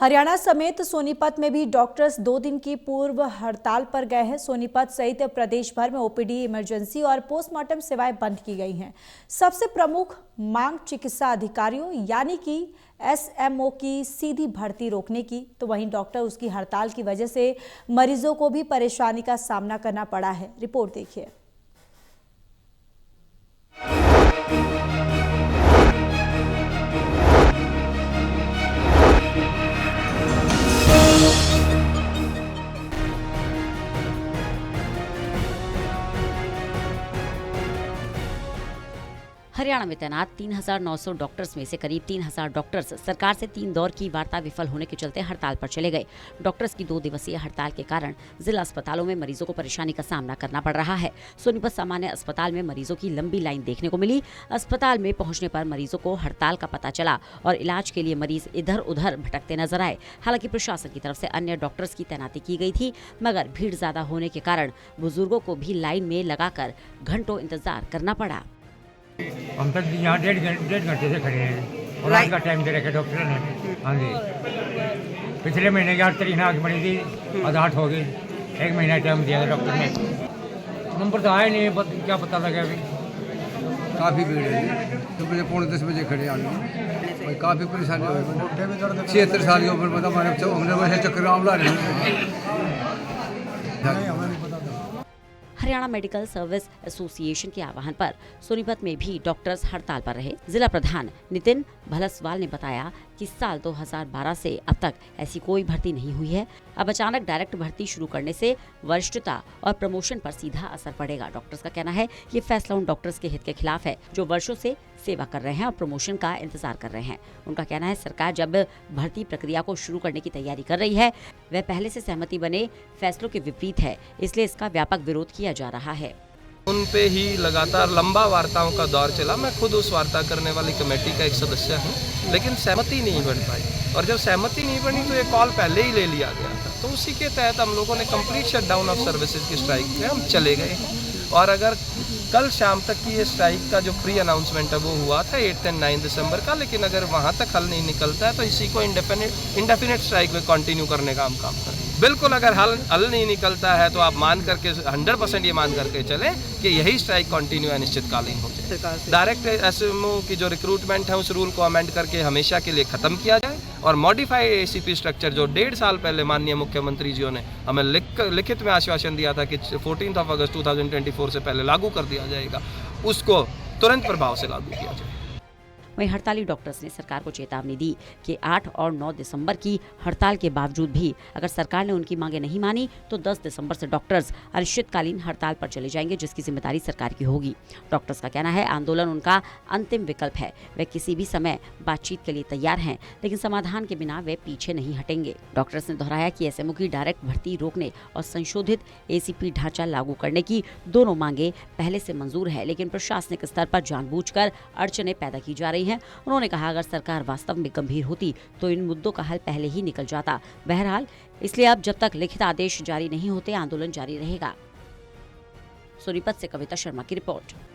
हरियाणा समेत सोनीपत में भी डॉक्टर्स 2 दिन की पूर्व हड़ताल पर गए हैं। सोनीपत सहित प्रदेश भर में ओपीडी, इमरजेंसी और पोस्टमार्टम सेवाएं बंद की गई हैं। सबसे प्रमुख मांग चिकित्सा अधिकारियों यानी कि एसएमओ की सीधी भर्ती रोकने की, तो वहीं डॉक्टर उसकी हड़ताल की वजह से मरीजों को भी परेशानी का सामना करना पड़ा है। रिपोर्ट देखिए। हरियाणा में तैनात 3,900 डॉक्टर्स में से करीब 3,000 डॉक्टर्स सरकार से 3 दौर की वार्ता विफल होने के चलते हड़ताल पर चले गए। डॉक्टर्स की 2 दिवसीय हड़ताल के कारण जिला अस्पतालों में मरीजों को परेशानी का सामना करना पड़ रहा है। सोनीपत सामान्य अस्पताल में मरीजों की लंबी लाइन देखने को मिली। अस्पताल में पहुंचने पर मरीजों को हड़ताल का पता चला और इलाज के लिए मरीज इधर उधर भटकते नजर आए। हालांकि प्रशासन की तरफ से अन्य डॉक्टर्स की तैनाती की गई थी, मगर भीड़ ज्यादा होने के कारण बुजुर्गों को भी लाइन में लगाकर घंटों इंतजार करना पड़ा। हम तक यहाँ डेढ़ घंटे से खड़े हैं और आज का टाइम दे रखे डॉक्टर ने। हाँ जी, पिछले महीने की 8 तारीख ने आगे बढ़ी थी, आज 8 हो गई। 1 महीना टाइम दिया था डॉक्टर ने, नंबर तो आया नहीं, क्या पता लगा अभी। काफ़ी भीड़ है, तो मुझे 9:45 बजे खड़े आने काफ़ी परेशानी हो गई। 76 साल की उम्र में हमने वैसे चक्कर आंवला हरियाणा मेडिकल सर्विस एसोसिएशन के आह्वान पर सोनीपत में भी डॉक्टर्स हड़ताल पर रहे। जिला प्रधान नितिन भलसवाल ने बताया कि साल 2012 से अब तक ऐसी कोई भर्ती नहीं हुई है। अब अचानक डायरेक्ट भर्ती शुरू करने से वरिष्ठता और प्रमोशन पर सीधा असर पड़ेगा। डॉक्टर्स का कहना है कि ये फैसला उन डॉक्टर्स के हित के खिलाफ है जो वर्षों से सेवा कर रहे हैं और प्रमोशन का इंतजार कर रहे हैं। उनका कहना है सरकार जब भर्ती प्रक्रिया को शुरू करने की तैयारी कर रही है, वह पहले से सहमति बने फैसलों के विपरीत है, इसलिए इसका व्यापक विरोध किया जा रहा है। उन पे ही लगातार लंबा वार्ताओं का दौर चला। मैं खुद उस वार्ता करने वाली कमेटी का एक सदस्य हूँ, लेकिन सहमति नहीं बन पाई और जब सहमति नहीं बनी तो ये कॉल पहले ही ले लिया गया था। तो उसी के तहत हम लोगों ने कंप्लीट शटडाउन ऑफ सर्विसेज की स्ट्राइक पे हम चले गए और अगर कल शाम तक की ये स्ट्राइक का जो प्री अनाउंसमेंट है वो हुआ था 8 और 9 दिसंबर का, लेकिन अगर वहाँ तक हल नहीं निकलता है तो इसी को इंडेफिनिट स्ट्राइक में कंटिन्यू करने का हम काम करें। बिल्कुल अगर हल नहीं निकलता है तो आप मान करके 100% ये मान करके चलें कि यही स्ट्राइक कंटिन्यू अनिश्चितकालीन हो जाए। डायरेक्ट एसएमओ की जो रिक्रूटमेंट है उस रूल को अमेंड करके हमेशा के लिए खत्म किया जाए और मॉडिफाइड एसीपी स्ट्रक्चर जो 1.5 साल पहले माननीय मुख्यमंत्री जी ने हमें लिखित में आश्वासन दिया था कि 14 अगस्त 2024 से पहले लागू कर दिया जाएगा, उसको तुरंत प्रभाव से लागू किया जाए। वहीं हड़ताली डॉक्टर्स ने सरकार को चेतावनी दी कि 8 और 9 दिसंबर की हड़ताल के बावजूद भी अगर सरकार ने उनकी मांगे नहीं मानी तो 10 दिसंबर से डॉक्टर्स अनिश्चितकालीन हड़ताल पर चले जाएंगे, जिसकी जिम्मेदारी सरकार की होगी। डॉक्टर्स का कहना है आंदोलन उनका अंतिम विकल्प है। वे किसी भी समय बातचीत के लिए तैयार हैं, लेकिन समाधान के बिना वे पीछे नहीं हटेंगे। डॉक्टर्स ने दोहराया कि एसएमओ की डायरेक्ट भर्ती रोकने और संशोधित एसीपी ढांचा लागू करने की दोनों मांगे पहले से मंजूर है, लेकिन प्रशासनिक स्तर पर जानबूझकर अड़चनें पैदा की जा रही हैं। उन्होंने कहा अगर सरकार वास्तव में गंभीर होती तो इन मुद्दों का हल पहले ही निकल जाता। बहरहाल इसलिए अब जब तक लिखित आदेश जारी नहीं होते आंदोलन जारी रहेगा। सोनीपत से कविता शर्मा की रिपोर्ट।